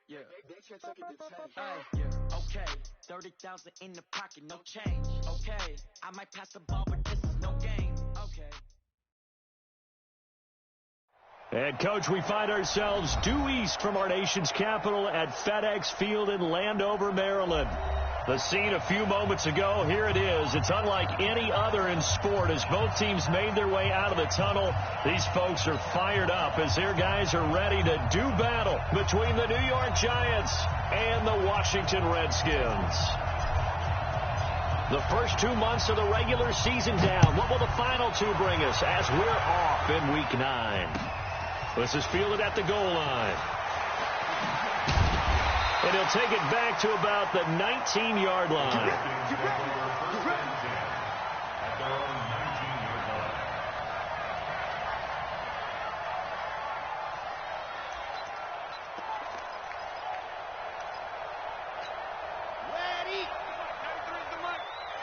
Yeah, they took it to 10. Yeah, okay. 30,000 in the pocket, no change. Okay, I might pass the ball, but this is no game. Okay. And, Coach, we find ourselves due east from our nation's capital at FedEx Field in Landover, Maryland. The scene a few moments ago, here it is. It's unlike any other in sport as both teams made their way out of the tunnel. These folks are fired up as their guys are ready to do battle between the New York Giants and the Washington Redskins. The first 2 months of the regular season down. What will the final two bring us as we're off in Week 9? This is fielded at the goal line. And he'll take it back to about the 19-yard line. Ready?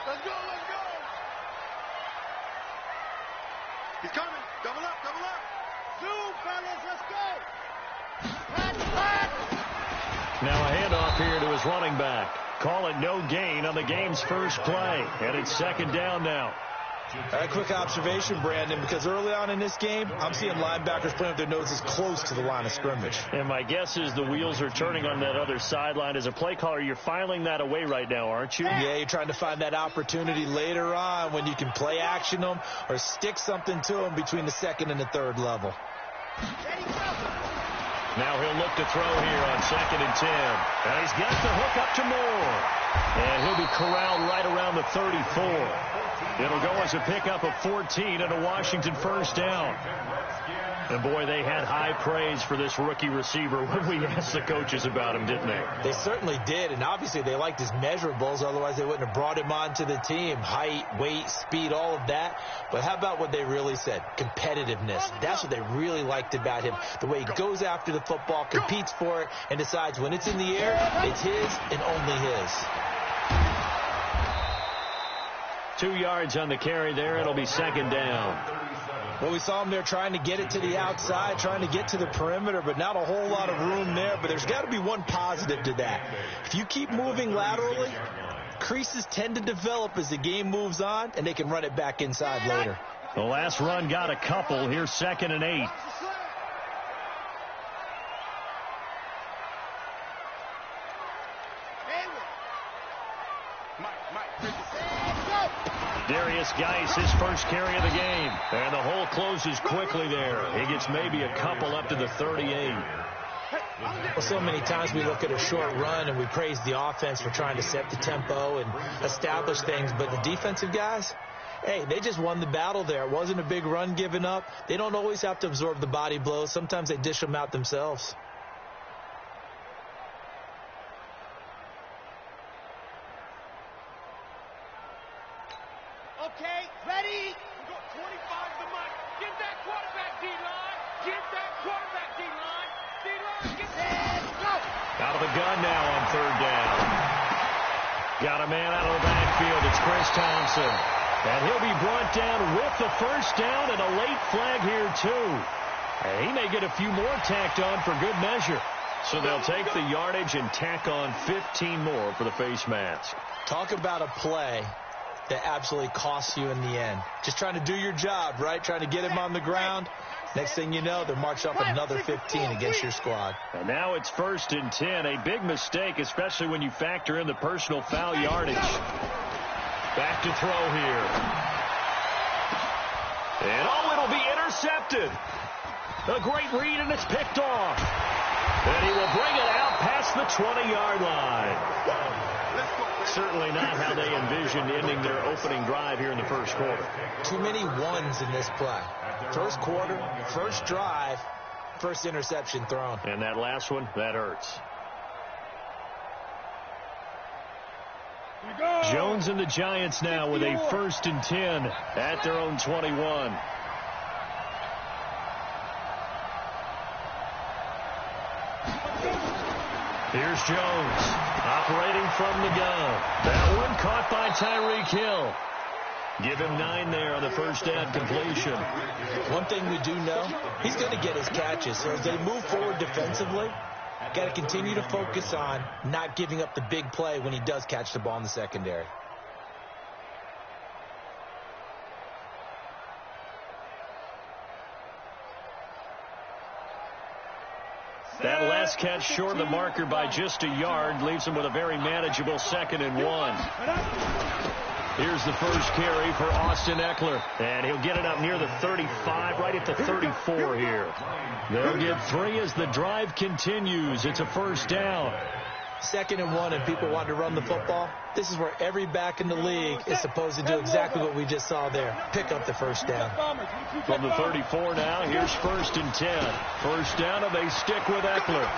Let's go, let's go. He's coming. Double up, double up. Zoom, fellas, let's go. Now a handoff here to his running back. Call it no gain on the game's first play. And it's second down now. A quick observation, Brandon, because early on in this game, I'm seeing linebackers playing with their noses close to the line of scrimmage. And my guess is the wheels are turning on that other sideline. As a play caller, you're filing that away right now, aren't you? Yeah, you're trying to find that opportunity later on when you can play action them or stick something to them between the second and the third level. Now he'll look to throw here on 2nd and 10. And he's got the hook up to Moore. And he'll be corralled right around the 34. It'll go as a pickup of 14 and a Washington first down. And, boy, they had high praise for this rookie receiver when we asked the coaches about him, didn't they? They certainly did, and obviously they liked his measurables. Otherwise, they wouldn't have brought him onto the team. Height, weight, speed, all of that. But how about what they really said? Competitiveness. That's what they really liked about him. The way he goes after the football, competes for it, and decides when it's in the air, it's his and only his. 2 yards on the carry there. It'll be second down. Well, we saw him there trying to get it to the outside, trying to get to the perimeter, but not a whole lot of room there. But there's got to be one positive to that. If you keep moving laterally, creases tend to develop as the game moves on, and they can run it back inside later. The last run got a couple. Here's 2nd and 8. Darius Geis, his first carry of the game. And the hole closes quickly there. He gets maybe a couple up to the 38. Well, so many times we look at a short run and we praise the offense for trying to set the tempo and establish things. But the defensive guys, hey, they just won the battle there. It wasn't a big run given up. They don't always have to absorb the body blows. Sometimes they dish them out themselves. Okay, ready? We got 25 to Mike. Get that quarterback, D-line. Get that quarterback, D-line. D-line, get that. Go. Out of the gun now on 3rd down. Got a man out of the backfield. It's Chris Thompson. And he'll be brought down with the first down and a late flag here, too. And he may get a few more tacked on for good measure. So they'll take the yardage and tack on 15 more for the face mask. Talk about a play that absolutely costs you in the end. Just trying to do your job, right? Trying to get him on the ground. Next thing you know, they're marched up another 15 against your squad. And now it's 1st and 10. A big mistake, especially when you factor in the personal foul yardage. Back to throw here. And, it'll be intercepted. A great read, and it's picked off. And he will bring it out past the 20-yard line. Certainly not how they envisioned ending their opening drive here in the first quarter. Too many ones in this play. First quarter, first drive, first interception thrown. And that last one, that hurts. Jones and the Giants now with a 1st and 10 at their own 21. Here's Jones operating from the gun. That one caught by Tyreek Hill. Give him 9 there on the first down completion. One thing we do know, he's going to get his catches. So as they move forward defensively, Got to continue to focus on not giving up the big play when he does catch the ball in the secondary. That last catch short of the marker by just a yard leaves him with a very manageable 2nd and 1. Here's the first carry for Austin Eckler, and he'll get it up near the 35, right at the 34 here. They'll get 3 as the drive continues. It's a first down. 2nd and 1, and people want to run the football. This is where every back in the league is supposed to do exactly what we just saw there. Pick up the first down. From the 34 now, here's 1st and 10. First down, and they stick with Eckler.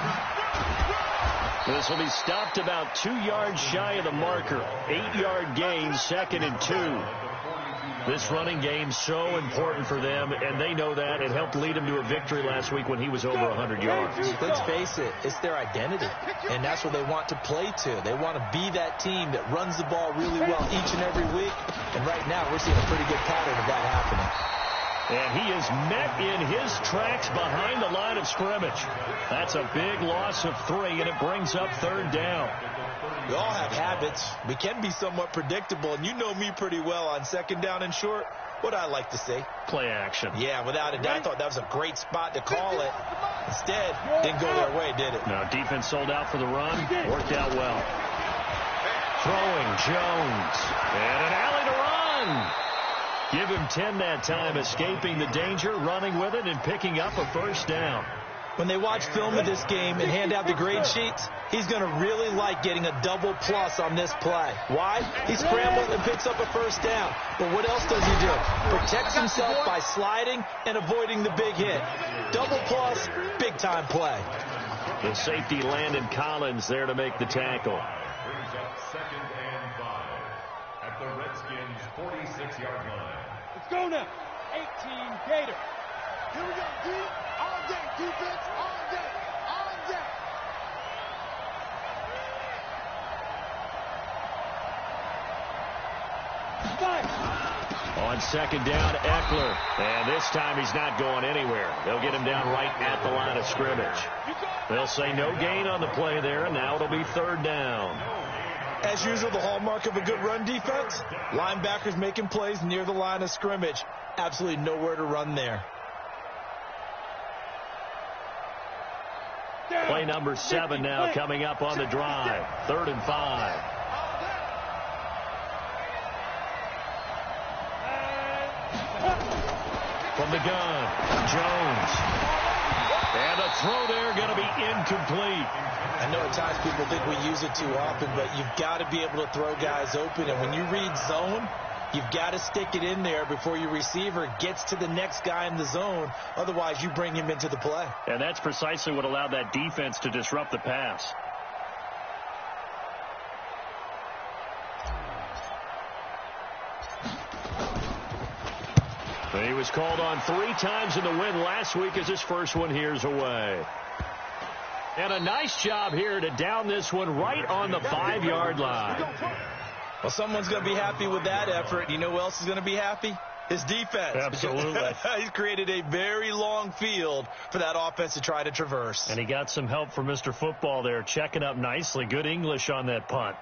This will be stopped about 2 yards shy of the marker. 8-yard gain, 2nd and 2. This running game so important for them, and they know that. It helped lead them to a victory last week when he was over 100 yards. Let's face it, it's their identity, and that's what they want to play to. They want to be that team that runs the ball really well each and every week, and right now we're seeing a pretty good pattern of that happening. And he is met in his tracks behind the line of scrimmage. That's a big loss of 3, and it brings up 3rd down. We all have habits. We can be somewhat predictable, and you know me pretty well on 2nd down and short. What I like to say? Play action. Yeah, without a doubt. I thought that was a great spot to call it. Instead, didn't go their way, did it? No, defense sold out for the run. Worked out well. Throwing Jones. And an alley to run. Give him 10 that time, escaping the danger, running with it, and picking up a first down. When they watch film of this game and hand out the grade sheets, he's going to really like getting a double plus on this play. Why? He scrambles and picks up a first down. But what else does he do? Protects himself by sliding and avoiding the big hit. Double plus, big-time play. The safety, Landon Collins, there to make the tackle. Brings up 2nd and 5 at the Redskins' 46-yard line. Let's go now. 18 Gator. Here we go, D. All day, defense, all day, all day. On 2nd down, Eckler. And this time he's not going anywhere. They'll get him down right at the line of scrimmage. They'll say no gain on the play there, and now it'll be 3rd down. As usual, the hallmark of a good run defense, linebackers making plays near the line of scrimmage. Absolutely nowhere to run there. Play number 7 now coming up on the drive. 3rd and 5. From the gun, Jones. And a throw there going to be incomplete. I know at times people think we use it too often, but you've got to be able to throw guys open. And when you read zone, you've got to stick it in there before your receiver gets to the next guy in the zone. Otherwise, you bring him into the play. And that's precisely what allowed that defense to disrupt the pass. He was called on 3 times in the win last week as his first one here's away. And a nice job here to down this one right on the 5-yard line. Well, someone's going to be happy with that effort. You know who else is going to be happy? His defense. Absolutely. He's created a very long field for that offense to try to traverse. And he got some help from Mr. Football there, checking up nicely. Good English on that punt.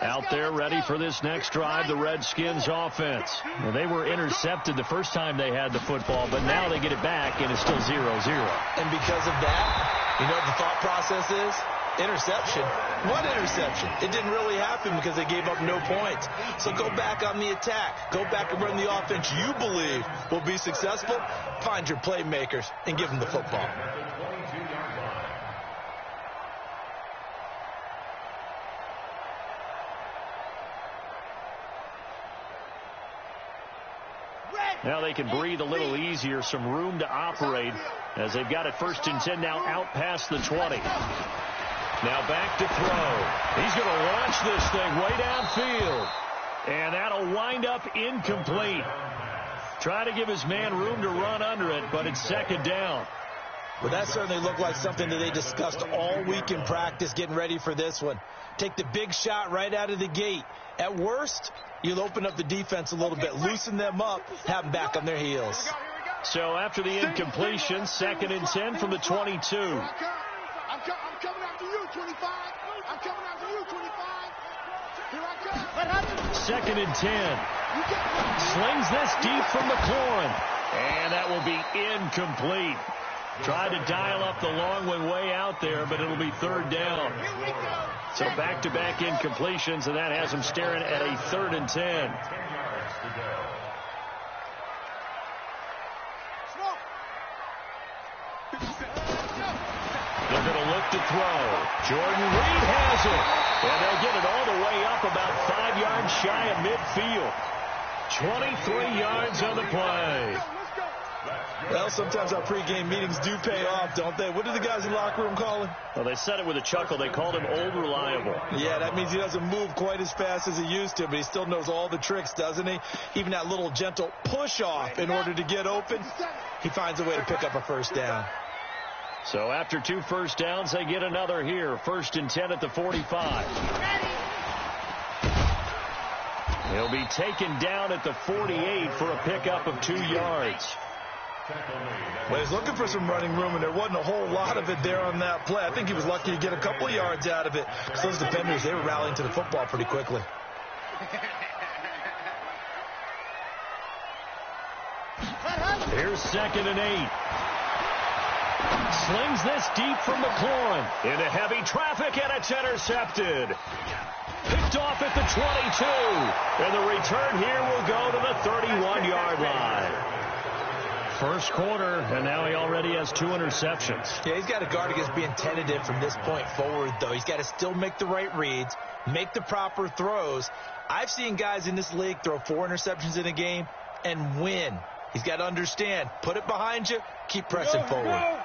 Out there ready for this next drive, the Redskins offense. Well, they were intercepted the first time they had the football, but now they get it back, and it's still 0-0. And because of that, you know what the thought process is? Interception. What interception? It didn't really happen because they gave up no points. So go back on the attack. Go back and run the offense you believe will be successful. Find your playmakers and give them the football. Now they can breathe a little easier, some room to operate as they've got it 1st and 10 now out past the 20. Now back to throw. He's going to launch this thing way downfield. And that'll wind up incomplete. Try to give his man room to run under it, but it's second down. Well, that certainly looked like something that they discussed all week in practice getting ready for this one. Take the big shot right out of the gate. At worst, you'll open up the defense a little bit, loosen them up, have them back on their heels. So after the incompletion, 2nd and 10 from the 22. I'm coming after you, 25. I'm coming after you, 25. Here I come. 2nd and 10. Slings this deep from McLaurin. And that will be incomplete. Tried to dial up the long one way out there, but it'll be 3rd down. So back-to-back incompletions, and that has him staring at a 3rd and 10. 10 yards to go. They're going to look to throw. Jordan Reed has it. And they'll get it all the way up about 5 yards shy of midfield. 23 yards on the play. Well, sometimes our pregame meetings do pay off, don't they? What do the guys in the locker room call him? Well, they said it with a chuckle. They called him Old Reliable. Yeah, that means he doesn't move quite as fast as he used to, but he still knows all the tricks, doesn't he? Even that little gentle push-off in order to get open, he finds a way to pick up a first down. So after 2 first downs, they get another here. 1st and 10 at the 45. He'll be taken down at the 48 for a pickup of 2 yards. Well, he's looking for some running room, and there wasn't a whole lot of it there on that play. I think he was lucky to get a couple of yards out of it. Because those defenders, they were rallying to the football pretty quickly. Here's 2nd and 8. Slings this deep from McLaurin. Into heavy traffic, and it's intercepted. Picked off at the 22. And the return here will go to the 31-yard line. First quarter, and now he already has 2 interceptions. Yeah, he's got to guard against being tentative from this point forward, though. He's got to still make the right reads, make the proper throws. I've seen guys in this league throw 4 interceptions in a game and win. He's got to understand, put it behind you, keep pressing forward.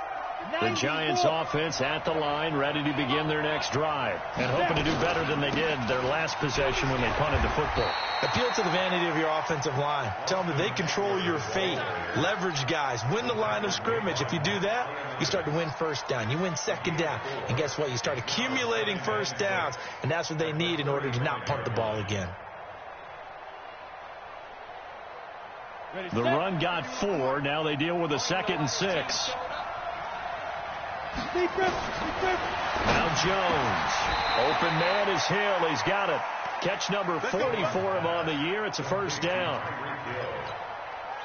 The Giants offense at the line, ready to begin their next drive, and hoping to do better than they did their last possession when they punted the football. Appeal to the vanity of your offensive line. Tell them that they control your fate. Leverage guys. Win the line of scrimmage. If you do that, you start to win first down. You win second down. And guess what? You start accumulating first downs, and that's what they need in order to not punt the ball again. The run got 4. Now they deal with a 2nd and 6. Now Jones. Open man is Hill. He's got it. Catch number 40 for him on the year. It's a first down.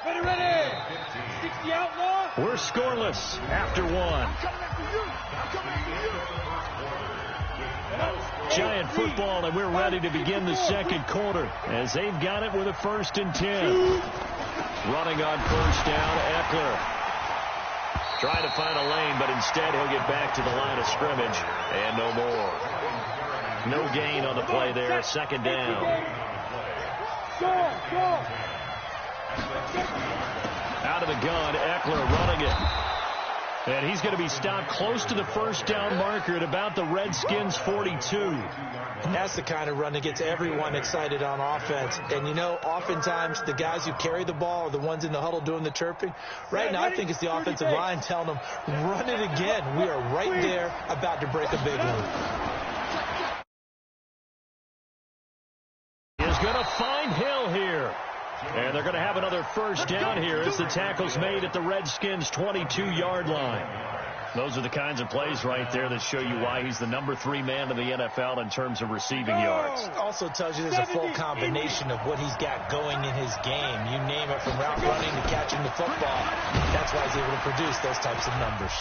Ready. 60 outlaw. We're scoreless after 1. Giant football, and we're ready to begin the second quarter as they've got it with a 1st and 10. Running on first down, Eckler. Trying to find a lane, but instead he'll get back to the line of scrimmage, and no more. No gain on the play there, 2nd down. Out of the gun, Eckler running it. And he's going to be stopped close to the first down marker at about the Redskins' 42. And that's the kind of run that gets everyone excited on offense. And, you know, oftentimes the guys who carry the ball are the ones in the huddle doing the chirping. Right now, I think it's the offensive line telling them, run it again. We are right there about to break a big one. Is going to find Hill here. And they're going to have another first down here as the tackle's made at the Redskins' 22-yard line. Those are the kinds of plays right there that show you why he's the number 3 man in the NFL in terms of receiving yards. Also tells you there's a full combination of what he's got going in his game. You name it, from route running to catching the football. That's why he's able to produce those types of numbers.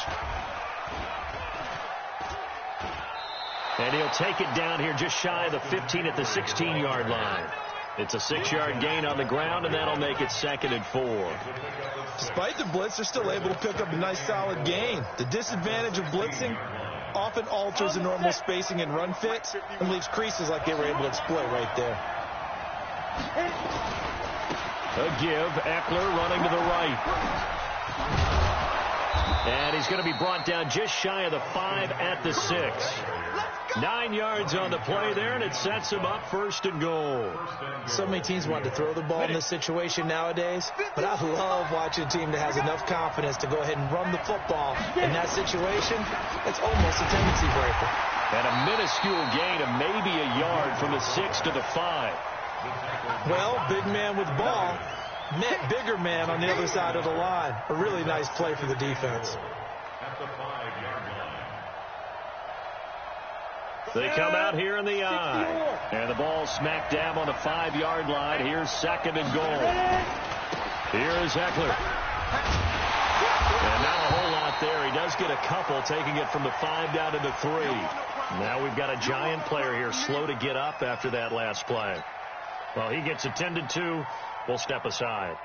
And he'll take it down here just shy of the 15 at the 16-yard line. It's a 6-yard gain on the ground, and that'll make it 2nd and 4. Despite the blitz, they're still able to pick up a nice, solid gain. The disadvantage of blitzing often alters the normal spacing and run fit and leaves creases like they were able to exploit right there. A give, Eckler running to the right. And he's going to be brought down just shy of the 5 at the 6. 9 yards on the play there, and it sets him up 1st and goal. So many teams want to throw the ball in this situation nowadays, but I love watching a team that has enough confidence to go ahead and run the football. In that situation, it's almost a tendency breaker. And a minuscule gain of maybe a yard from the 6 to the 5. Well, big man with ball met bigger man on the other side of the line. A really nice play for the defense. At the 5-yard line. They come out here in the I. And the ball smack dab on the 5-yard line. Here's 2nd and goal. Here's Eckler. And not a whole lot there. He does get a couple, taking it from the 5 down to the 3. Now we've got a giant player here, slow to get up after that last play. Well, he gets attended to. We'll step aside.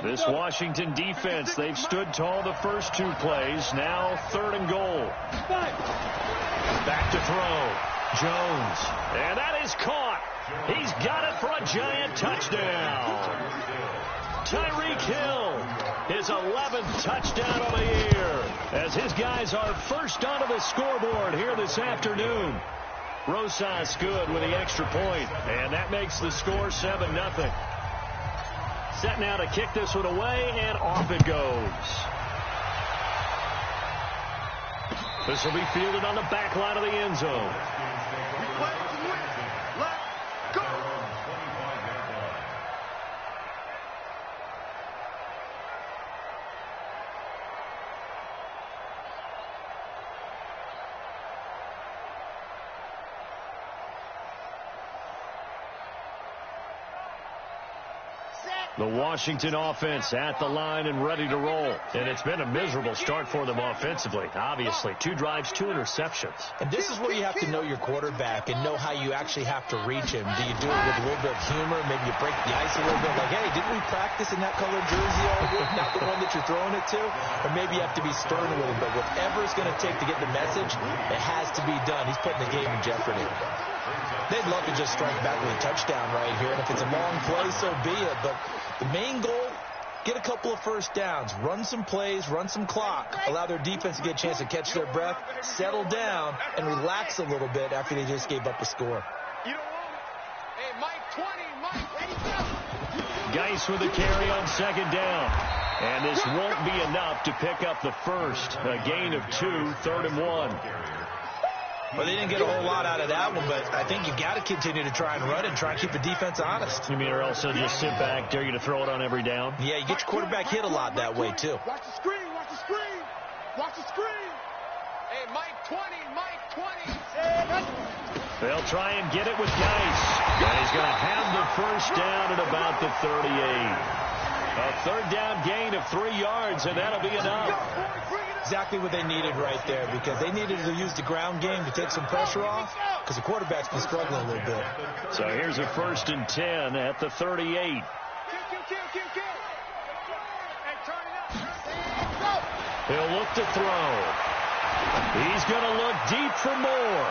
This Washington defense, they've stood tall the first 2 plays. Now 3rd and goal. Back to throw. Jones. And that is caught. He's got it for a giant touchdown. Tyreek Hill, his 11th touchdown of the year, as his guys are first onto the scoreboard here this afternoon. Rosas good with the extra point, and that makes the score 7-0. Set now to kick this one away, and off it goes. This will be fielded on the back line of the end zone. The Washington offense at the line and ready to roll. And it's been a miserable start for them offensively. Obviously, 2 drives, 2 interceptions. And this is where you have to know your quarterback and know how you actually have to reach him. Do you do it with a little bit of humor? Maybe you break the ice a little bit. Like, hey, didn't we practice in that colored jersey all week? Not the one that you're throwing it to? Or maybe you have to be stern with him. But whatever it's going to take to get the message, it has to be done. He's putting the game in jeopardy. They'd love to just strike back with a touchdown right here. And if it's a long play, so be it. But the main goal, get a couple of first downs, run some plays, run some clock, allow their defense to get a chance to catch their breath, settle down, and relax a little bit after they just gave up a score. You don't want it. Hey, Mike 20, Mike, ready, go. Geis with a carry on 2nd down. And this won't be enough to pick up the first. A gain of 2, 3rd and 1. Well, they didn't get a whole lot out of that one, but I think you got to continue to try and run and try and keep the defense honest. You mean, or else they'll just sit back, dare you to throw it on every down? Yeah, you get your quarterback hit a lot that way, too. Watch the screen, watch the screen, watch the screen. Hey, Mike 20, Mike 20. They'll try and get it with Geis. And he's going to have the first down at about the 38. A 3rd down gain of 3 yards, and that'll be enough. Exactly what they needed right there, because they needed to use the ground game to take some pressure off, because the quarterback's been struggling a little bit. So here's a 1st and 10 at the 38. Hey, turn it up. He'll look to throw. He's going to look deep for more.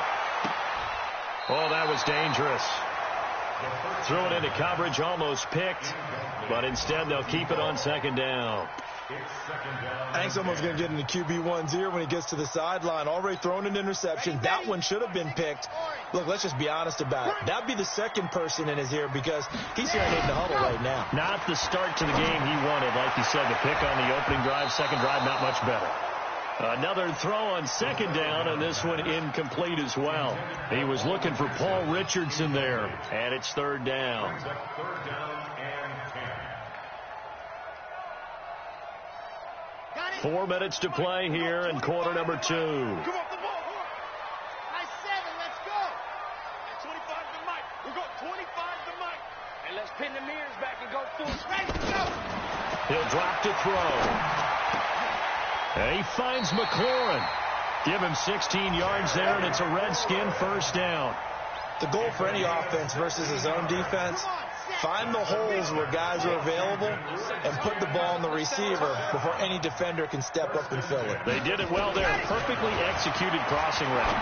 Oh, that was dangerous. Threw it into coverage, almost picked, but instead they'll keep it on 2nd down. I think someone's going to get into QB1's ear when he gets to the sideline. Already thrown an interception. That one should have been picked. Look, let's just be honest about it. That would be the second person in his ear because he's hearing it in the huddle right now. Not the start to the game he wanted. Like you said, the pick on the opening drive, 2nd drive, not much better. Another throw on 2nd down, and this one incomplete as well. He was looking for Paul Richardson there, and it's 3rd down. 3rd down and 10. 4 minutes to play here in quarter number 2. Come off the ball. Nice 7. Let's go. Hey, 25 to Mike. We go 25 to Mike. And let's pin the mirrors back and go through. Ready, go. He'll drop to throw. And he finds McLaurin. Give him 16 yards there, and it's a Redskin 1st down. The goal for any offense versus his own defense, find the holes where guys are available and put the ball on the receiver before any defender can step up and fill it. They did it well there. Perfectly executed crossing route.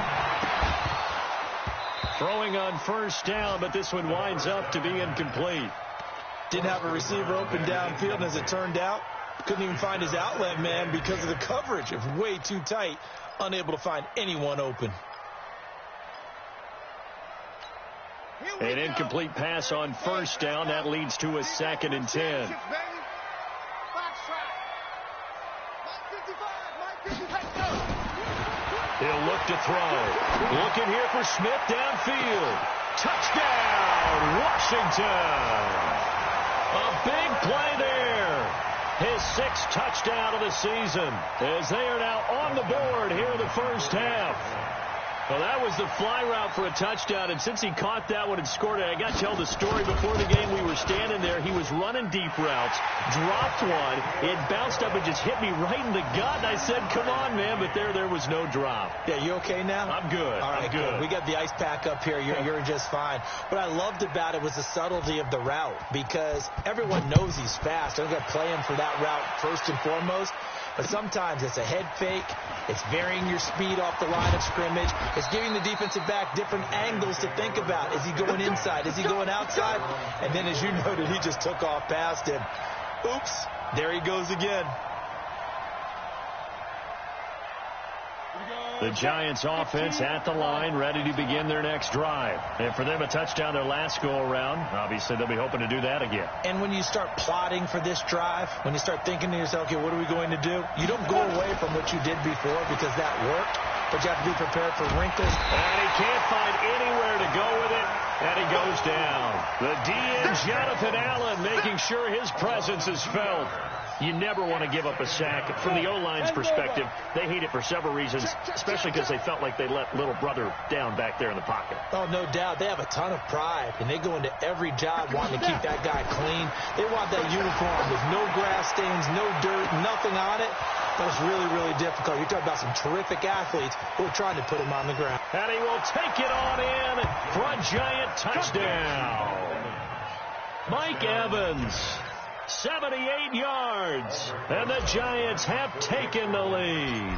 Throwing on first down, but this one winds up to be incomplete. Didn't have a receiver open downfield, and as it turned out, couldn't even find his outlet man because of the coverage. It was way too tight, unable to find anyone open. An incomplete pass on first down. That leads to a 2nd and 10. He'll look to throw. Looking here for Smith downfield. Touchdown, Washington. A big play there. His 6th touchdown of the season as they are now on the board here in the first half. Well, that was the fly route for a touchdown, and since he caught that one and scored it, I got to tell the story. Before the game, we were standing there. He was running deep routes, dropped one. It bounced up and just hit me right in the gut, and I said, come on, man, but there was no drop. Yeah, you okay now? I'm good. All right, I'm good. We got the ice pack up here. You're just fine. What I loved about it was the subtlety of the route, because everyone knows he's fast. I'm going to play him for that route first and foremost. But sometimes it's a head fake. It's varying your speed off the line of scrimmage. It's giving the defensive back different angles to think about. Is he going inside? Is he going outside? And then, as you noted, he just took off past him. Oops, there he goes again. The Giants offense at the line, ready to begin their next drive. And for them, a touchdown their last go-around. Obviously, they'll be hoping to do that again. And when you start plotting for this drive, when you start thinking to yourself, okay, what are we going to do? You don't go away from what you did before because that worked, but you have to be prepared for wrinkles. And he can't find anywhere to go with it, and he goes down. The DN, Jonathan Allen, making sure his presence is felt. You never want to give up a sack. From the O-line's perspective, they hate it for several reasons, especially because they felt like they let little brother down back there in the pocket. Oh, no doubt. They have a ton of pride, and they go into every job wanting to keep that guy clean. They want that uniform with no grass stains, no dirt, nothing on it. But it's really, really difficult. You're talking about some terrific athletes who are trying to put him on the ground. And he will take it on in for a Giant touchdown. Mike Evans. 78 yards, and the Giants have taken the lead.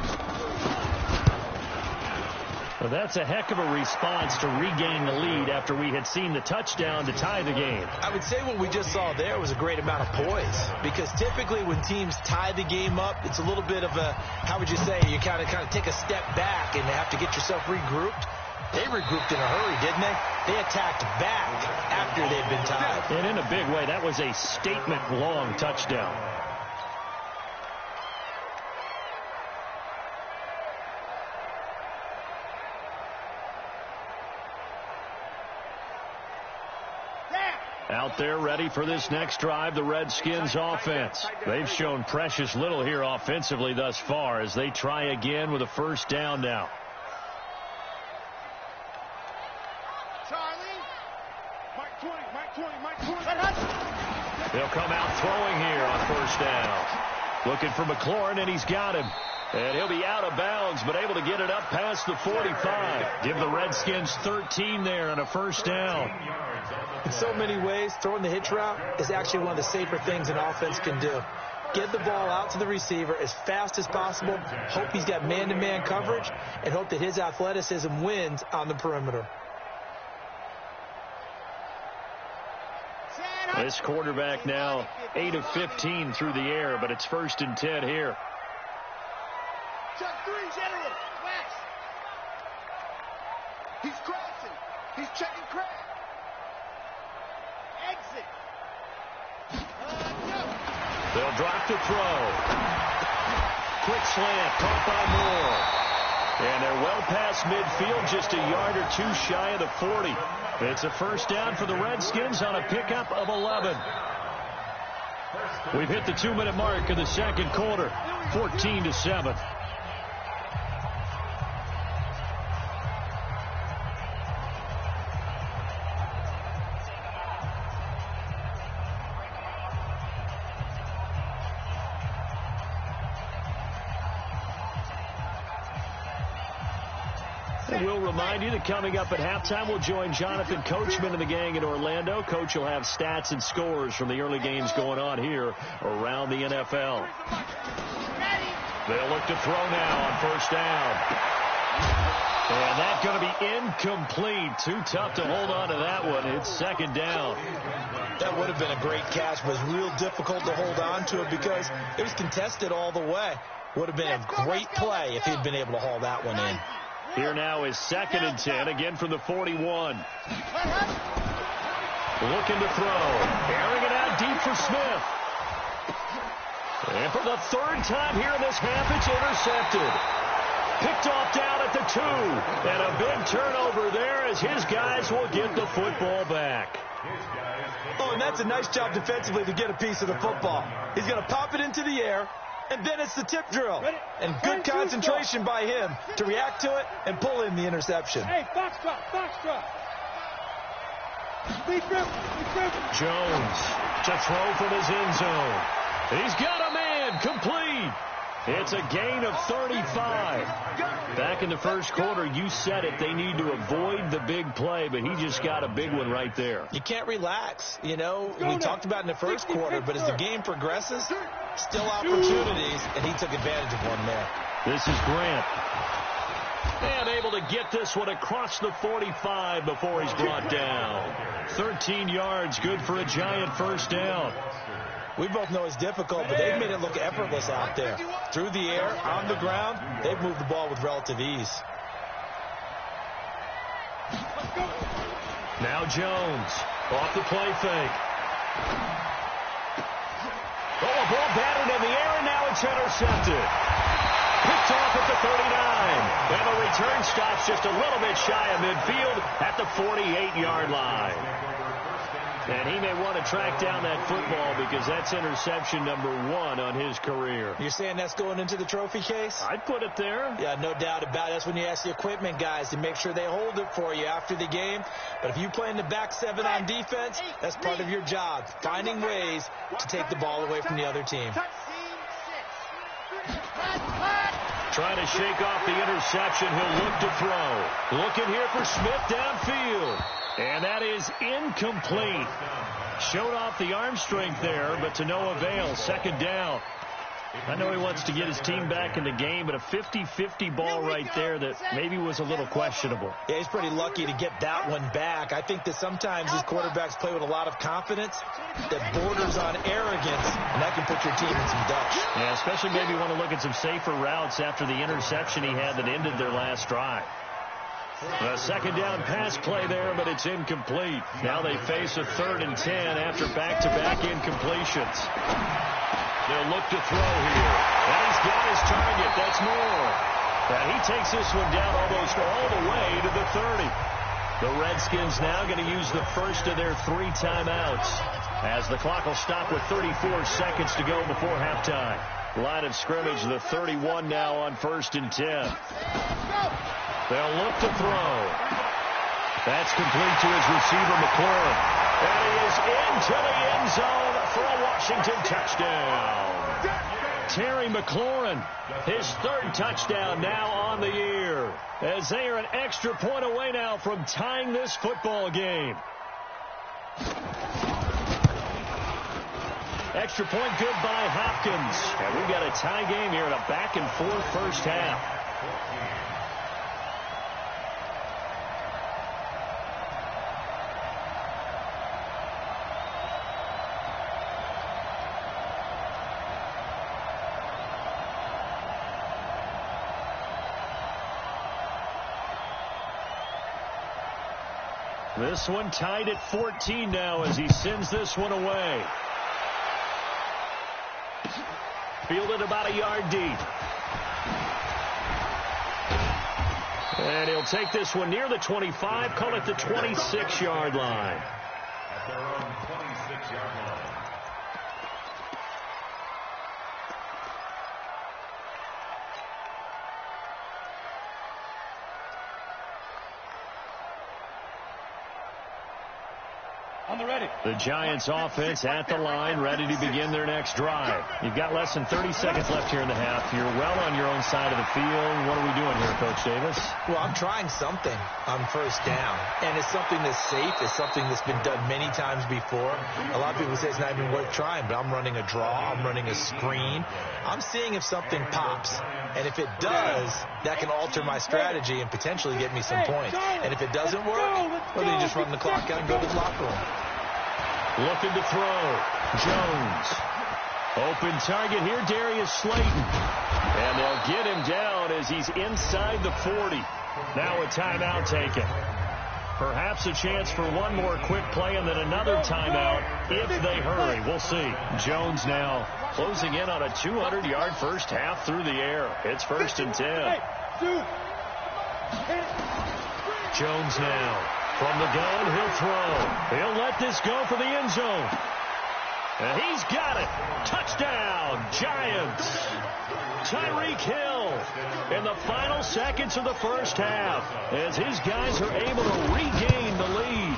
Well, that's a heck of a response to regain the lead after we had seen the touchdown to tie the game. I would say what we just saw there was a great amount of poise, because typically when teams tie the game up, it's a little bit of a, how would you say, you kind of take a step back and have to get yourself regrouped. They regrouped in a hurry, didn't they? They attacked back after they'd been tied. And in a big way, that was a statement-long touchdown. Out there ready for this next drive, the Redskins offense. They've shown precious little here offensively thus far as they try again with a first down now. They'll come out throwing here on first down. Looking for McLaurin, and he's got him. And he'll be out of bounds, but able to get it up past the 45. Give the Redskins 13 there on a first down. In so many ways, throwing the hitch route is actually one of the safer things an offense can do. Get the ball out to the receiver as fast as possible, hope he's got man-to-man coverage, and hope that his athleticism wins on the perimeter. This quarterback now 8 of 15 through the air, but it's 1st and 10 here. Check 3, General. West. He's crossing. He's checking crack. Exit. No. They'll drop the throw. Quick slant, caught by Moore. And they're well past midfield, just a yard or two shy of the 40. It's a first down for the Redskins on a pickup of 11. We've hit the 2-minute mark of the second quarter, 14-7. We'll remind you that coming up at halftime, we'll join Jonathan Coachman and the gang in Orlando. Coach will have stats and scores from the early games going on here around the NFL. They'll look to throw now on first down. And that's going to be incomplete. Too tough to hold on to that one. It's second down. That would have been a great catch, but it was real difficult to hold on to it because it was contested all the way. Would have been a great play if he'd been able to haul that one in. Here now is 2nd and 10, again from the 41. Looking to throw. Airing it out deep for Smith. And for the 3rd time here in this half, it's intercepted. Picked off down at the 2. And a big turnover there as his guys will get the football back. Oh, and that's a nice job defensively to get a piece of the football. He's going to pop it into the air, and then it's the tip drill. And good concentration by him to react to it and pull in the interception. Hey, box drop, box drop. Jones to throw from his end zone. He's got a man, complete. It's a gain of 35. Back in the first quarter, you said it, they need to avoid the big play, but he just got a big one right there. You can't relax. You know, we talked about in the first quarter, but as the game progresses, still opportunities, and he took advantage of one there. This is Grant. And able to get this one across the 45 before he's brought down. 13 yards, good for a Giant first down. We both know it's difficult, but they've made it look effortless out there. Through the air, on the ground, they've moved the ball with relative ease. Now Jones, off the play fake. Oh, a ball batted in the air, and now it's intercepted. Picked off at the 39. And the return stops just a little bit shy of midfield at the 48-yard line. And he may want to track down that football because that's interception number 1 on his career. You're saying that's going into the trophy case? I'd put it there. Yeah, no doubt about it. That's when you ask the equipment guys to make sure they hold it for you after the game. But if you play in the back 7 on defense, that's part of your job, finding ways to take the ball away from the other team. Trying to shake off the interception. He'll look to throw. Looking here for Smith downfield. And that is incomplete. Showed off the arm strength there, but to no avail. Second down. I know he wants to get his team back in the game, but a 50-50 ball right there that maybe was a little questionable. Yeah, he's pretty lucky to get that one back. I think that sometimes these quarterbacks play with a lot of confidence that borders on arrogance, and that can put your team in some dutch. Yeah, especially maybe want to look at some safer routes after the interception he had that ended their last drive. A second down pass play there, but it's incomplete. Now they face a 3rd and 10 after back-to-back incompletions. They'll look to throw here. And he's got his target. That's Moore. And he takes this one down almost all the way to the 30. The Redskins now going to use the first of their 3 timeouts as the clock will stop with 34 seconds to go before halftime. Line of scrimmage, the 31 now on 1st and 10. They'll look to throw. That's complete to his receiver, McLaurin. And he is into the end zone for a Washington touchdown. Terry McLaurin, his 3rd touchdown now on the year, as they are an extra point away now from tying this football game. Extra point good by Hopkins. And we've got a tie game here in a back-and-forth first half. This one tied at 14 now as he sends this one away. Fielded about a yard deep. And he'll take this one near the 25, call it the 26-yard line. At their own 26-yard line. The Giants offense at the line, ready to begin their next drive. You've got less than 30 seconds left here in the half. You're well on your own side of the field. What are we doing here, Coach Davis? Well, I'm trying something on first down, and it's something that's safe. It's something that's been done many times before. A lot of people say it's not even worth trying, but I'm running a draw. I'm running a screen. I'm seeing if something pops, and if it does, that can alter my strategy and potentially get me some points. And if it doesn't work, well, then you just run the clock out and go to the locker room. Looking to throw. Jones. Open target here, Darius Slayton. And they'll get him down as he's inside the 40. Now a timeout taken. Perhaps a chance for one more quick play and then another timeout if they hurry. We'll see. Jones now closing in on a 200-yard first half through the air. It's 1st and 10. Jones now from the gun. He'll throw. He'll let this go for the end zone. And he's got it. Touchdown, Giants. Tyreek Hill in the final seconds of the first half as his guys are able to regain the lead.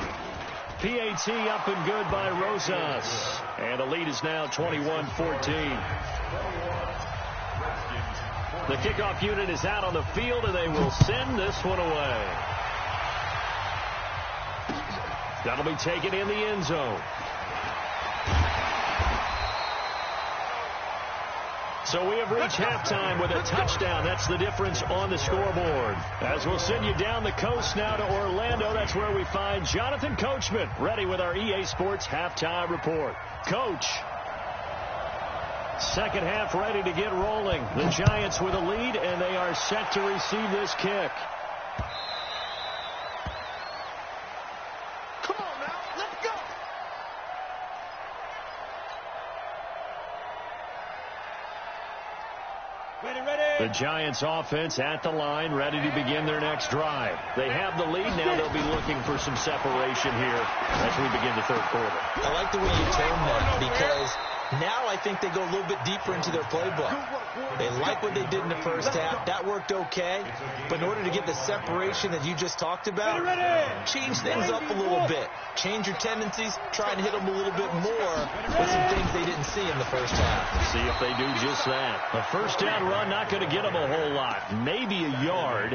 PAT up and good by Rosas. And the lead is now 21-14. The kickoff unit is out on the field, and they will send this one away. That'll be taken in the end zone. So we have reached halftime with a touchdown. That's the difference on the scoreboard. As we'll send you down the coast now to Orlando, that's where we find Jonathan Coachman, ready with our EA Sports halftime report. Coach. Second half ready to get rolling. The Giants with a lead, and they are set to receive this kick. The Giants offense at the line, ready to begin their next drive. They have the lead. Now they'll be looking for some separation here as we begin the third quarter. I like the way you tone that because now I think they go a little bit deeper into their playbook. They like what they did in the first half. That worked okay. But in order to get the separation that you just talked about, change things up a little bit. Change your tendencies. Try and hit them a little bit more with some things they didn't see in the first half. See if they do just that. A first down run, not going to get them a whole lot. Maybe a yard.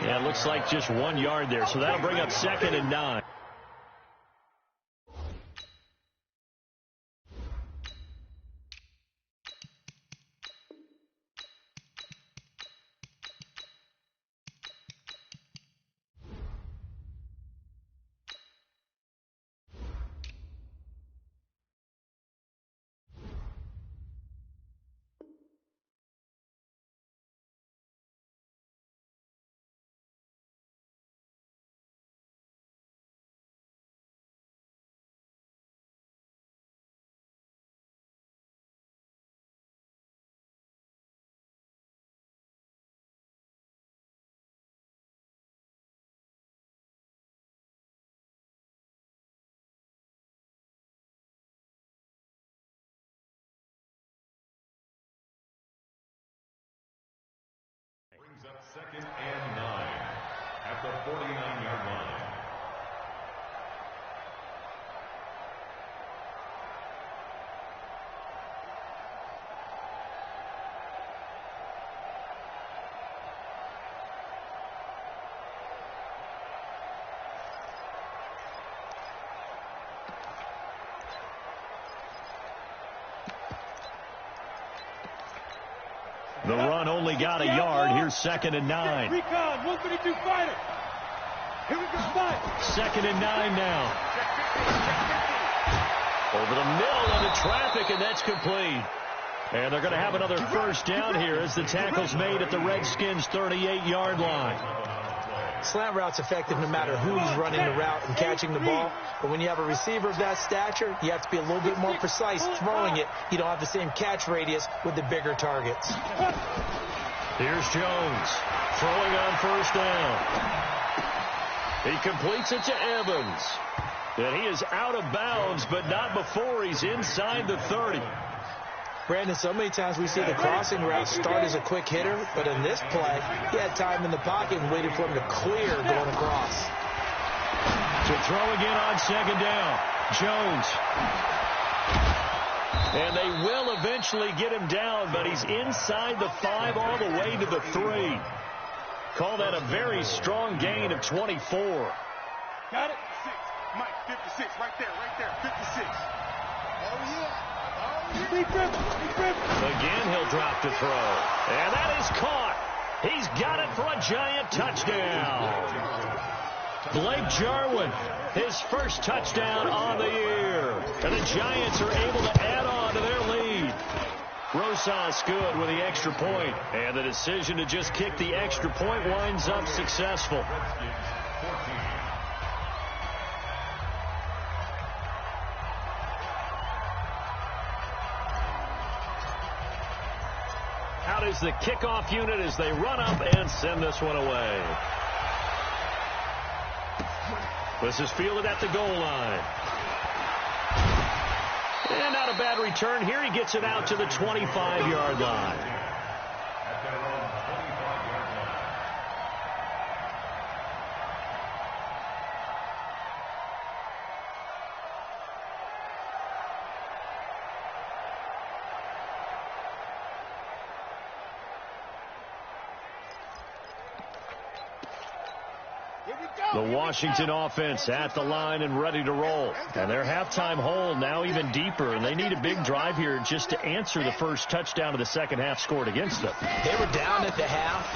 Yeah, it looks like just 1 yard there. So that'll bring up 2nd and 9. Brings up 2nd and 9 at the 49-yard line. The run only got a yard. Here's 2nd and 9. Recon, 132 fighter. Here we go, fight. 2nd and 9 now. Over the middle into traffic, and that's complete. And they're going to have another first down here as the tackle's made at the Redskins' 38-yard line. Slant route's effective no matter who's running the route and catching the ball. But when you have a receiver of that stature, you have to be a little bit more precise throwing it. You don't have the same catch radius with the bigger targets. Here's Jones throwing on first down. He completes it to Evans. And he is out of bounds, but not before he's inside the 30. Brandon, so many times we see the crossing route start as a quick hitter, but in this play, he had time in the pocket and waited for him to clear going across. To throw again on 2nd down, Jones. And they will eventually get him down, but he's inside the 5 all the way to the 3. Call that a very strong gain of 24. Got it? 6. Mike, 56, right there, 56. Oh, yeah. Again, he'll drop to throw. And that is caught. He's got it for a giant touchdown. Blake Jarwin, his first touchdown on the year. And the Giants are able to add on to their lead. Rosas good with the extra point. And the decision to just kick the extra point winds up successful. Out is the kickoff unit as they run up and send this one away. This is fielded at the goal line. And not a bad return here. He gets it out to the 25-yard line. The Washington offense at the line and ready to roll. And their halftime hole now even deeper, and they need a big drive here just to answer the first touchdown of the second half scored against them. They were down at the half.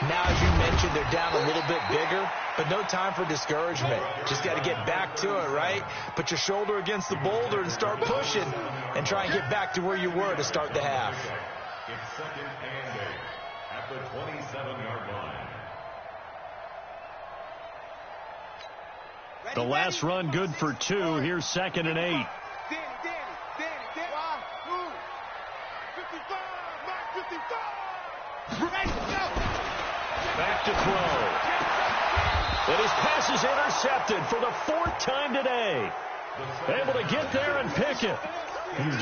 Now, as you mentioned, they're down a little bit bigger, but no time for discouragement. Just got to get back to it, right? Put your shoulder against the boulder and start pushing and try and get back to where you were to start the half. It's second and 8 at the 27-yard line. The last run good for 2. Here's second and 8. Danny. Why? Move. 55. Mark 55. Back to throw. And his pass is intercepted for the 4th time today. Able to get there and pick it.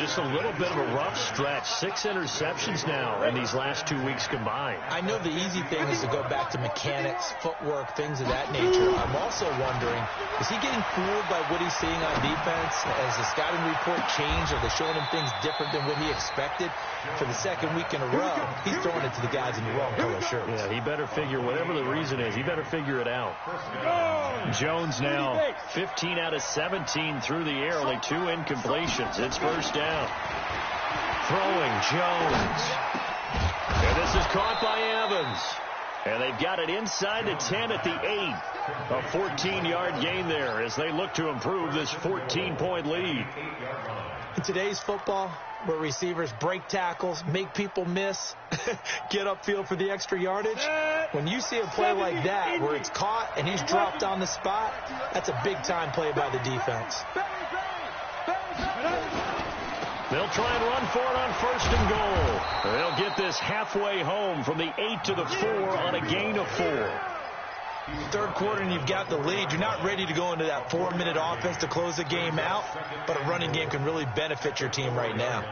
Just a little bit of a rough stretch. 6 interceptions now in these last 2 weeks combined. I know the easy thing is to go back to mechanics, footwork, things of that nature. I'm also wondering, is he getting fooled by what he's seeing on defense? Has the scouting report changed? Are they showing him things different than what he expected? For the second week in a row, he's throwing it to the guys in the wrong color shirts. Yeah, he better figure, whatever the reason is, he better figure it out. Jones now 15 out of 17 through the air, only 2 incompletions. It's first down. Throwing Jones. And this is caught by Evans. And they've got it inside the 10 at the 8. A 14-yard gain there as they look to improve this 14-point lead. In today's football, where receivers break tackles, make people miss, get upfield for the extra yardage, when you see a play like that where it's caught and he's dropped on the spot, that's a big-time play by the defense. They'll try and run for it on first and goal. They'll get this halfway home from the 8 to the 4 on a gain of 4. Third quarter and you've got the lead. You're not ready to go into that 4-minute offense to close the game out, but a running game can really benefit your team right now.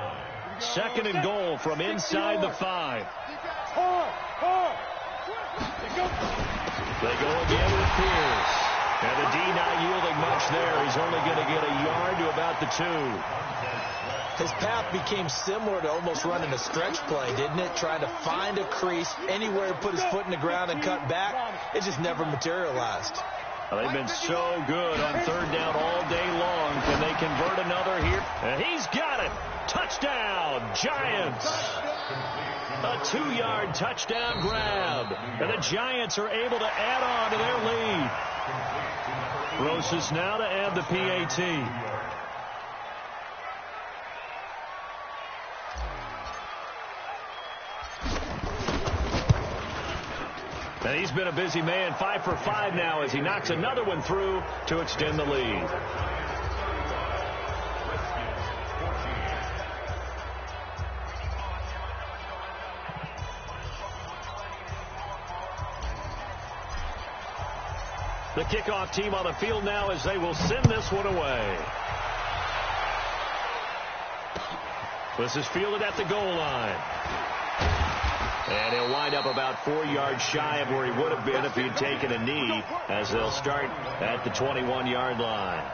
Second and goal from inside the 5. They go again with Pierce. And the D not yielding much there. He's only going to get a yard to about the 2. His path became similar to almost running a stretch play, didn't it? Trying to find a crease, anywhere to put his foot in the ground and cut back. It just never materialized. Well, they've been so good on third down all day long. Can they convert another here? And he's got it. Touchdown, Giants. A 2-yard touchdown grab. And the Giants are able to add on to their lead. Rosas now to add the PAT. And he's been a busy man, 5 for 5 now as he knocks another one through to extend the lead. The kickoff team on the field now as they will send this one away. This is fielded at the goal line. And he'll wind up about 4 yards shy of where he would have been if he'd taken a knee, as they'll start at the 21-yard line.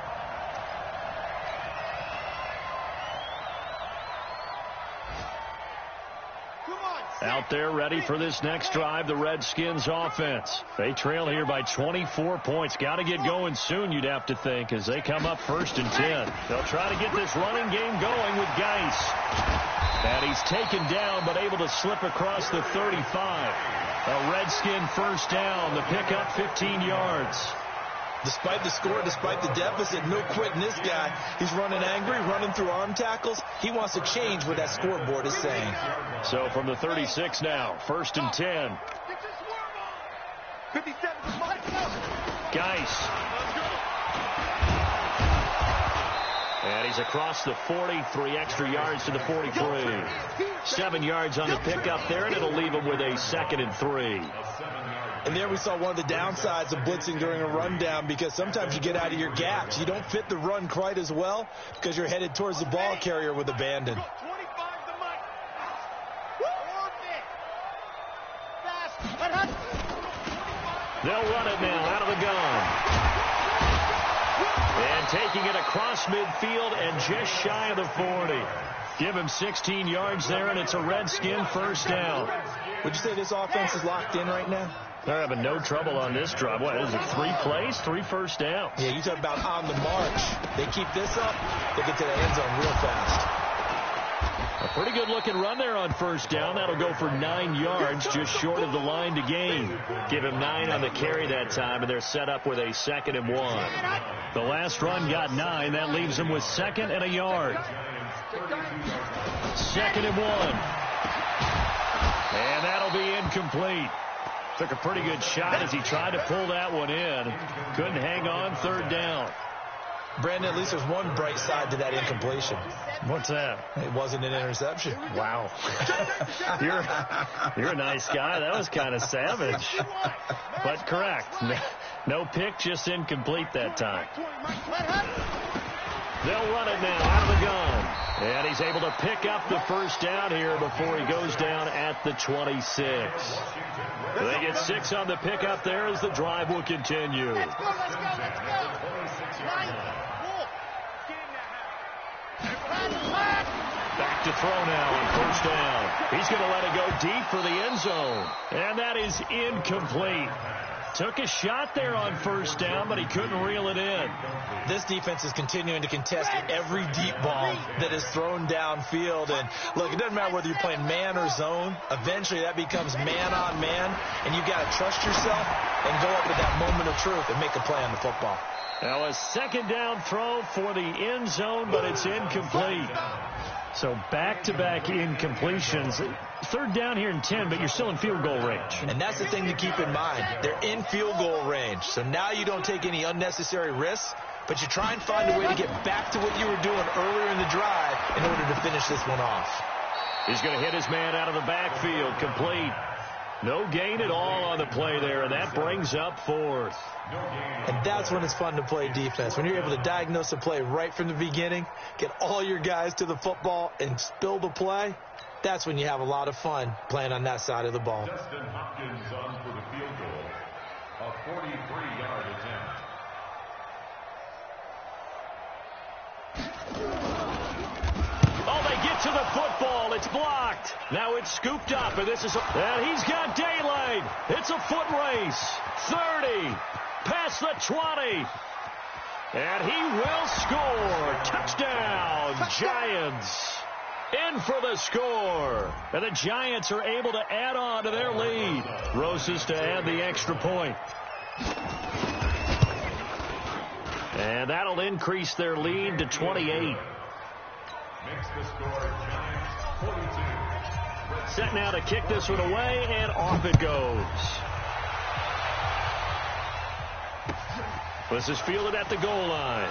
Out there ready for this next drive, the Redskins offense. They trail here by 24 points. Got to get going soon, you'd have to think, as they come up first and 10. They'll try to get this running game going with Geis. And he's taken down, but able to slip across the 35. A Redskin first down. The pickup 15 yards. Despite the score, despite the deficit, no quitting this guy. He's running angry, running through arm tackles. He wants to change what that scoreboard is saying. So from the 36 now, 1st and 10. 57. Geis. And he's across the 40, 3 extra yards to the 43. 7 yards on the pickup there, and it'll leave him with a 2nd and 3. And there we saw one of the downsides of blitzing during a rundown, because sometimes you get out of your gaps. You don't fit the run quite as well because you're headed towards the ball carrier with abandon. They'll run it now out of the gun. And taking it across midfield and just shy of the 40. Give him 16 yards there, and it's a Redskin first down. Would you say this offense is locked in right now? They're having no trouble on this drive. What is it, 3 plays, 3 first downs? Yeah, you talk about on the march. They keep this up, they get to the end zone real fast. A pretty good-looking run there on first down. That'll go for 9 yards, just short of the line to gain. Give him 9 on the carry that time, and they're set up with a 2nd and 1. The last run got 9. That leaves them with 2nd and a yard. 2nd and 1. And that'll be incomplete. Took a pretty good shot as he tried to pull that one in. Couldn't hang on, 3rd down. Brandon, at least there's one bright side to that incompletion. What's that? It wasn't an interception. Wow. You're a nice guy. That was kind of savage. But correct. No pick, just incomplete that time. They'll run it now out of the gun. And he's able to pick up the first down here before he goes down at the 26. They get 6 on the pickup there as the drive will continue. Let's go. Back to throw now on first down. He's going to let it go deep for the end zone. And that is incomplete. Took a shot there on first down, but he couldn't reel it in. This defense is continuing to contest every deep ball that is thrown downfield. And look, it doesn't matter whether you're playing man or zone. Eventually that becomes man on man, and you've got to trust yourself and go up at that moment of truth and make a play on the football. Now a 2nd down throw for the end zone, but it's incomplete. So back-to-back incompletions. 3rd down here and 10, but you're still in field goal range. And that's the thing to keep in mind. They're in field goal range. So now you don't take any unnecessary risks, but you try and find a way to get back to what you were doing earlier in the drive in order to finish this one off. He's going to hit his man out of the backfield. Complete. No gain at all on the play there, and that brings up 4th. And that's when it's fun to play defense. When you're able to diagnose a play right from the beginning, get all your guys to the football, and spill the play, that's when you have a lot of fun playing on that side of the ball. Justin Hopkins on for the field goal, a 43-yard attempt. Oh, they get to the football. It's blocked. Now it's scooped up, and and he's got daylight. It's a foot race. 30, past the 20. And he will score. Touchdown, Giants. In for the score. And the Giants are able to add on to their lead. Rosas to add the extra point. And that'll increase their lead to 28. Makes the score Giants 42. Set now to kick this one away, and off it goes. This is fielded at the goal line.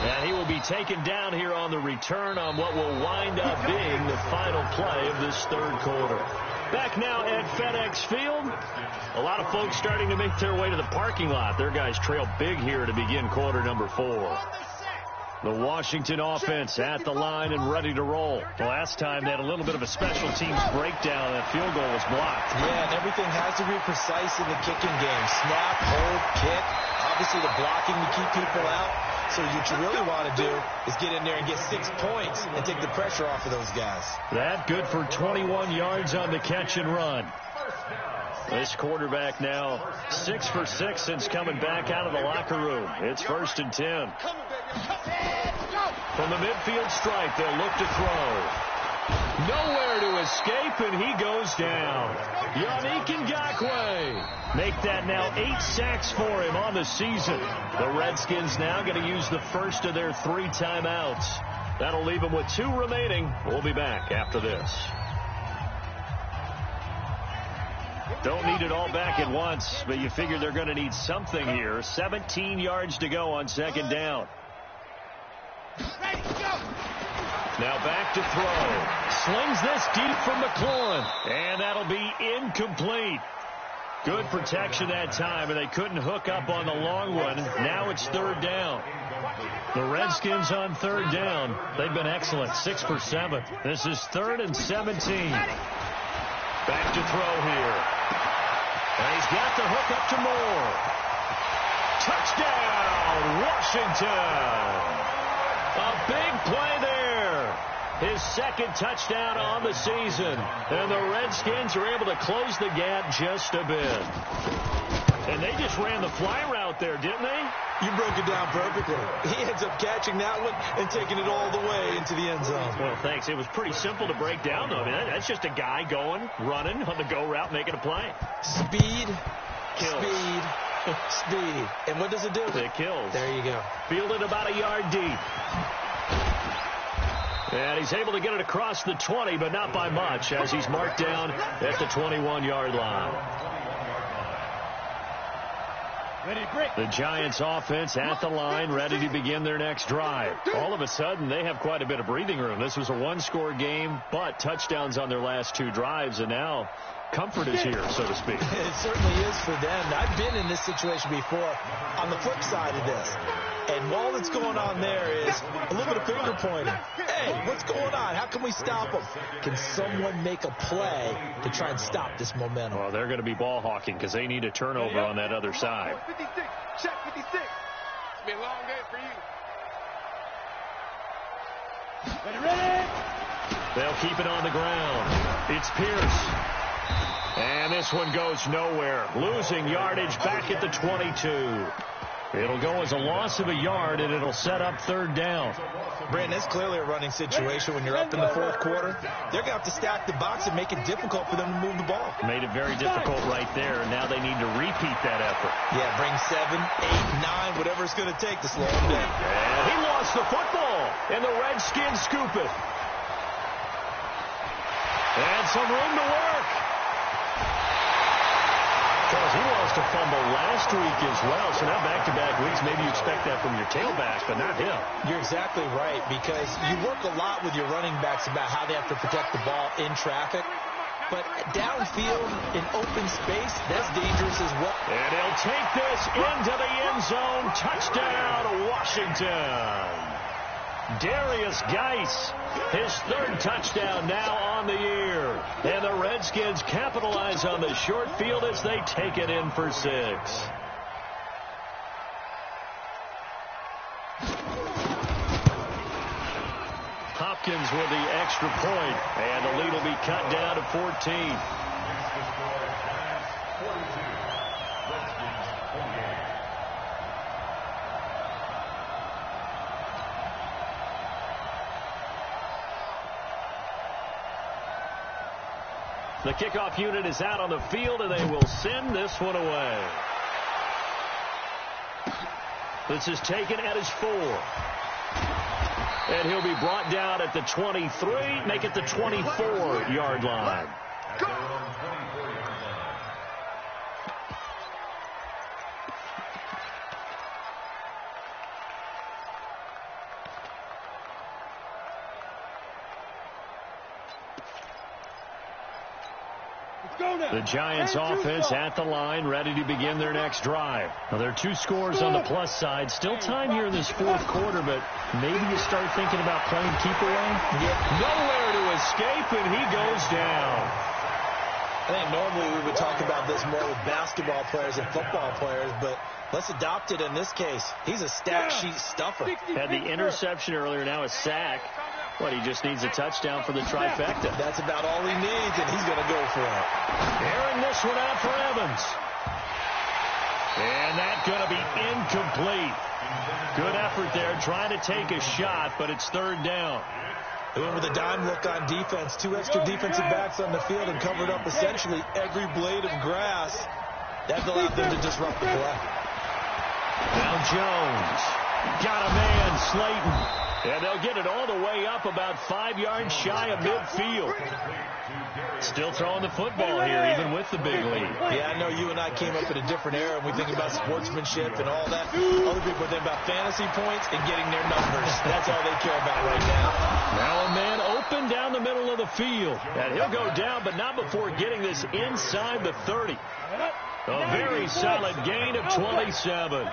And he will be taken down here on the return on what will wind up being the final play of this 3rd quarter. Back now at FedEx Field. A lot of folks starting to make their way to the parking lot. Their guys trail big here to begin quarter number 4. The Washington offense at the line and ready to roll. The last time they had a little bit of a special teams breakdown. That field goal was blocked. Yeah, and everything has to be precise in the kicking game. Snap, hold, kick. Obviously the blocking to keep people out. So what you really want to do is get in there and get 6 points and take the pressure off of those guys. That good for 21 yards on the catch and run. This quarterback now 6 for 6 since coming back out of the locker room. It's 1st and 10. From the midfield stripe, they'll look to throw. Nowhere to escape, and he goes down. Yannick Ngakoue. Make that now 8 sacks for him on the season. The Redskins now going to use the first of their 3 timeouts. That'll leave them with 2 remaining. We'll be back after this. Don't need it all back at once, but you figure they're going to need something here. 17 yards to go on second down. Now back to throw. Slings this deep from McLaurin. And that'll be incomplete. Good protection that time, and they couldn't hook up on the long one. Now it's third down. The Redskins on third down. They've been excellent, 6 for 7. This is 3rd and 17. Back to throw here. And he's got the hook up to Moore. Touchdown, Washington. A big play there. His 2nd touchdown on the season. And the Redskins are able to close the gap just a bit. And they just ran the fly route there, didn't they? You broke it down perfectly. He ends up catching that one and taking it all the way into the end zone. Well, thanks. It was pretty simple to break down, though. I mean, that's just a guy going, running on the go route, making a play. Speed, Kills. speed, speed. And what does it do? It kills. There you go. Fielded about a yard deep. And he's able to get it across the 20, but not by much, as he's marked down at the 21-yard line. The Giants offense at the line, ready to begin their next drive. All of a sudden, they have quite a bit of breathing room. This was a 1-score game, but touchdowns on their last 2 drives, and now comfort is here, so to speak. It certainly is for them. I've been in this situation before on the flip side of this. And all that's going on there is a little bit of finger pointing. Hey, what's going on? How can we stop them? Can someone make a play to try and stop this momentum? Well, they're going to be ball hawking because they need a turnover on that other side. 56, check 56. It's been a long day for you. Ready? They'll keep it on the ground. It's Pierce. And this one goes nowhere. Losing yardage back at the 22. It'll go as a loss of a yard, and it'll set up third down. Brandon, it's clearly a running situation when you're up in the 4th quarter. They're going to have to stack the box and make it difficult for them to move the ball. Made it very difficult right there. Now they need to repeat that effort. Yeah, bring 7, 8, 9, whatever it's going to take to slow them down. And he lost the football, and the Redskins scoop it. And some room to work. Charles, he lost a fumble last week as well, so now back-to-back weeks, maybe you expect that from your tailbacks, but not him. You're exactly right, because you work a lot with your running backs about how they have to protect the ball in traffic, but downfield in open space, that's dangerous as well. And he'll take this into the end zone. Touchdown, Washington. Darius Geis, his 3rd touchdown now on the year. And the Redskins capitalize on the short field as they take it in for 6. Hopkins with the extra point, and the lead will be cut down to 14. The kickoff unit is out on the field, and they will send this one away. This is taken at his 4. And he'll be brought down at the 23, make it the 24-yard line. The Giants offense at the line, ready to begin their next drive. Now, there are 2 scores on the plus side. Still time here in this 4th quarter, but maybe you start thinking about playing keep away. Nowhere to escape, and he goes down. I think normally we would talk about this more with basketball players and football players, but let's adopt it in this case. He's a stat sheet stuffer. Had the interception earlier, now a sack. What, he just needs a touchdown for the trifecta. That's about all he needs, and he's going to go for it. Airing this one out for Evans. And that's going to be incomplete. Good effort there, trying to take a shot, but it's third down. They went with a dime look on defense. 2 extra defensive backs on the field and covered up essentially every blade of grass. That allowed them to disrupt the play. Now Jones. Got a man, Slayton. And they'll get it all the way up about 5 yards shy of midfield. Still throwing the football here, even with the big lead. Yeah, I know you and I came up in a different era, and we think about sportsmanship and all that. Other people think about fantasy points and getting their numbers. That's all they care about right now. Now a man open down the middle of the field. And he'll go down, but not before getting this inside the 30. A very solid gain of 27.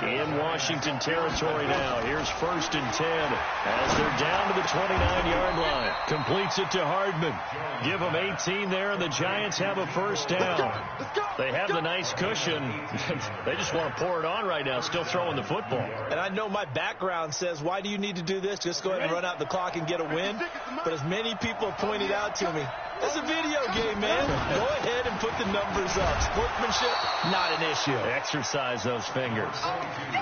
In Washington territory now. Here's 1st and 10 as they're down to the 29-yard line. Completes it to Hardman. Give them 18 there, and the Giants have a 1st down. They have the nice cushion. They just want to pour it on right now, still throwing the football. And I know my background says, why do you need to do this? Just go ahead and run out the clock and get a win. But as many people have pointed out to me, it's a video game, man. Go ahead and put the numbers up. Sportsmanship, not an issue. Exercise those fingers.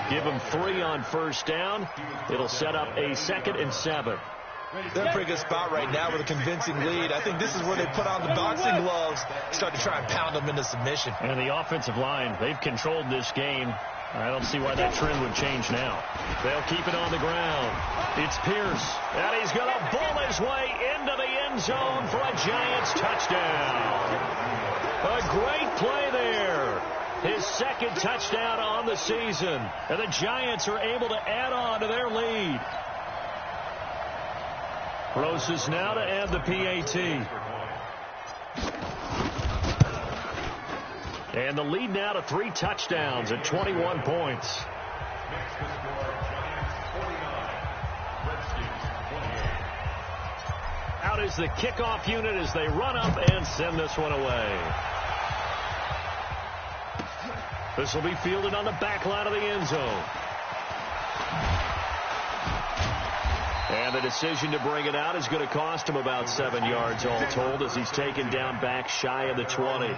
Give them 3 on 1st down. It'll set up a 2nd and 7. They're in a pretty good spot right now with a convincing lead. I think this is where they put on the boxing gloves, start to try and pound them into submission. And the offensive line, they've controlled this game. I don't see why that trend would change now. They'll keep it on the ground. It's Pierce, and he's going to bull his way into the end zone for a Giants touchdown. A great play there. His 2nd touchdown on the season. And the Giants are able to add on to their lead. Roses now to add the PAT. And the lead now to 3 touchdowns at 21 points. Out is the kickoff unit as they run up and send this one away. This will be fielded on the back line of the end zone. And the decision to bring it out is going to cost him about 7 yards all told as he's taken down back shy of the 20.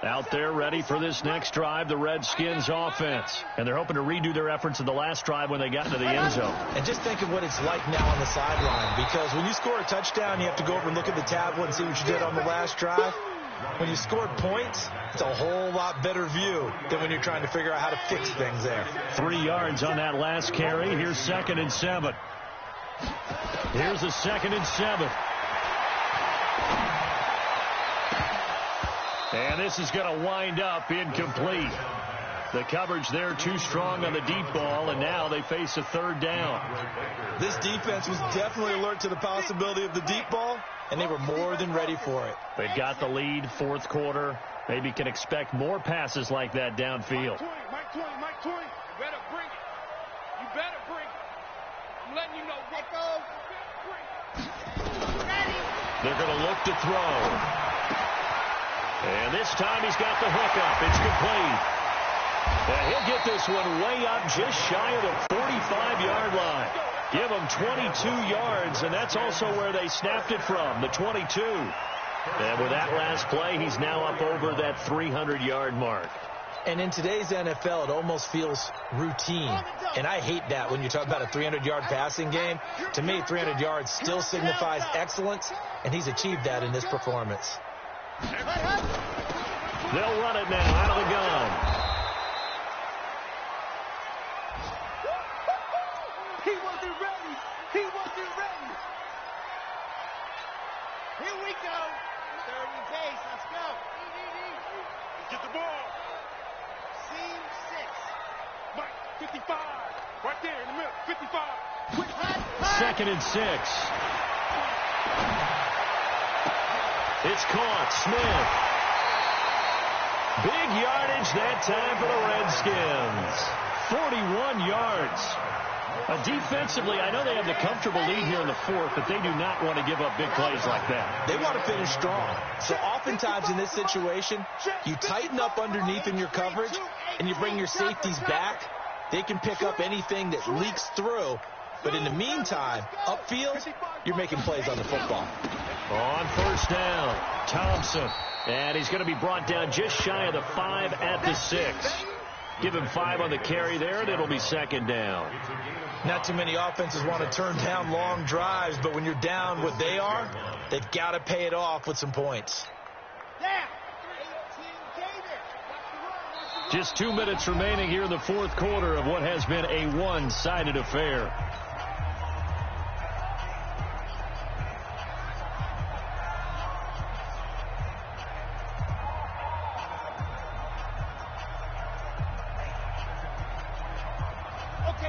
Out there ready for this next drive, the Redskins offense. And they're hoping to redo their efforts in the last drive when they got into the end zone. And just think of what it's like now on the sideline. Because when you score a touchdown, you have to go over and look at the tablet and see what you did on the last drive. When you scored points, it's a whole lot better view than when you're trying to figure out how to fix things there. 3 yards on that last carry. Here's 2nd and 7. Here's a 2nd and 7. And this is going to wind up incomplete. The coverage there too strong on the deep ball, and now they face a 3rd down. This defense was definitely alert to the possibility of the deep ball, and they were more than ready for it. They've got the lead, 4th quarter. Maybe can expect more passes like that downfield. Mike 20. You better bring it. You better bring it. I'm letting you know what goes. Ready. They're going to look to throw. And this time he's got the hook up. It's complete. And he'll get this one way up just shy of the 45-yard line. Give him 22 yards, and that's also where they snapped it from, the 22. And with that last play, he's now up over that 300-yard mark. And in today's NFL, it almost feels routine. And I hate that when you talk about a 300-yard passing game. To me, 300 yards still signifies excellence, and he's achieved that in this performance. They'll run it now out of the gun. He wasn't ready. Here we go. 3rd and base. Let's go. Get the ball. Seam 6. Mike, 55. Right there in the middle. 55. 2nd and 6. It's caught. Smith. Big yardage that time for the Redskins. 41 yards. Defensively, I know they have the comfortable lead here in the 4th, but they do not want to give up big plays like that. They want to finish strong. So oftentimes in this situation, you tighten up underneath in your coverage, and you bring your safeties back. They can pick up anything that leaks through. But in the meantime, upfield, you're making plays on the football. On first down, Thompson. And he's going to be brought down just shy of the 5 at the 6. Give him 5 on the carry there, and it'll be second down. Not too many offenses want to turn down long drives, but when you're down what they are, they've got to pay it off with some points. Just 2 minutes remaining here in the fourth quarter of what has been a one-sided affair.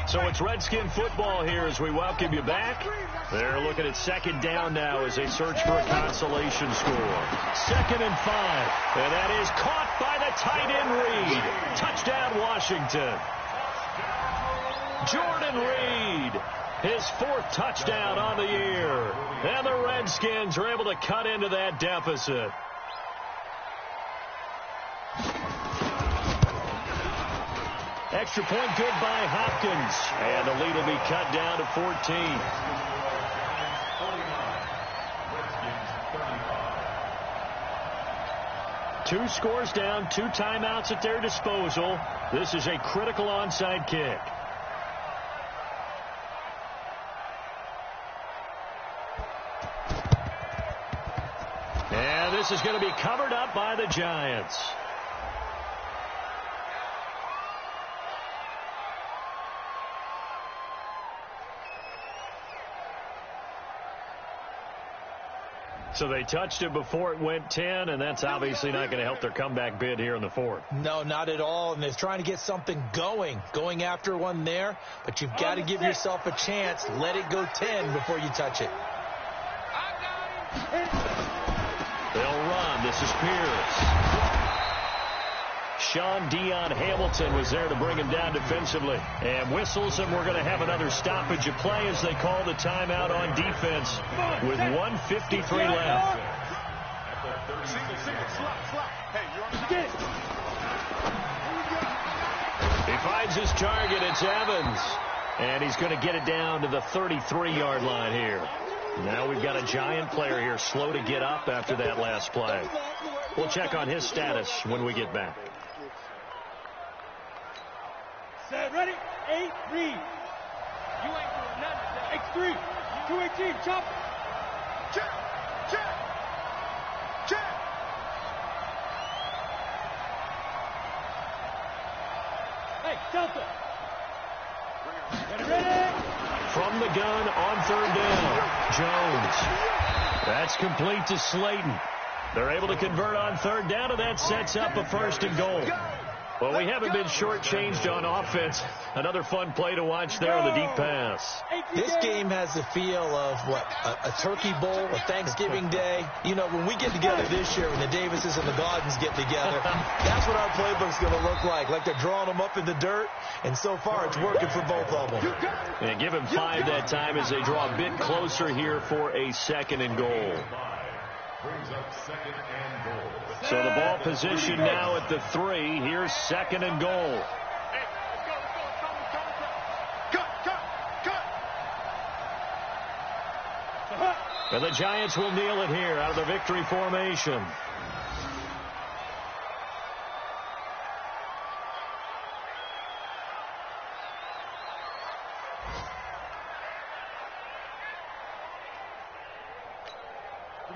So it's Redskin football here as we welcome you back. They're looking at second down now as they search for a consolation score. 2nd and 5. And that is caught by the tight end Reed. Touchdown, Washington. Jordan Reed, his 4th touchdown on the year. And the Redskins are able to cut into that deficit. Extra point good by Hopkins. And the lead will be cut down to 14. Two scores down, 2 timeouts at their disposal. This is a critical onside kick. And this is going to be covered up by the Giants. So they touched it before it went 10, and that's obviously not going to help their comeback bid here in the 4th. No, not at all, and they're trying to get something going after one there, but you've got to give yourself a chance. Let it go 10 before you touch it. They'll run. This is Pierce. Sean Dion Hamilton was there to bring him down defensively. And whistles, and we're going to have another stoppage of play as they call the timeout on defense with 1:53 left. He finds his target. It's Evans. And he's going to get it down to the 33-yard line here. Now we've got a Giant player here slow to get up after that last play. We'll check on his status when we get back. Set, ready? 8, read. You ain't doing nothing. X3, 218, chop. Check, check, check. Hey, Delta. Ready? From the gun on 3rd down, Jones. That's complete to Slayton. They're able to convert on 3rd down, and that sets up a 1st and goal. Well, we haven't been shortchanged on offense. Another fun play to watch there on the deep pass. This game has the feel of, a Turkey Bowl, a Thanksgiving Day. You know, when we get together this year, when the Davises and the Gaudens get together, that's what our playbook's going to look like. Like they're drawing them up in the dirt, and so far it's working for both of them. And give him 5 that time as they draw a bit closer here for a 2nd and goal. Brings up 2nd and goal. So the ball position now at the 3. Here's 2nd and goal. And the Giants will kneel it here out of the victory formation.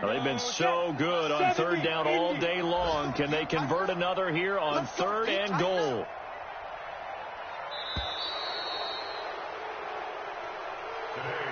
They've been so good on 3rd down all day long. Can they convert another here on 3rd and goal? Today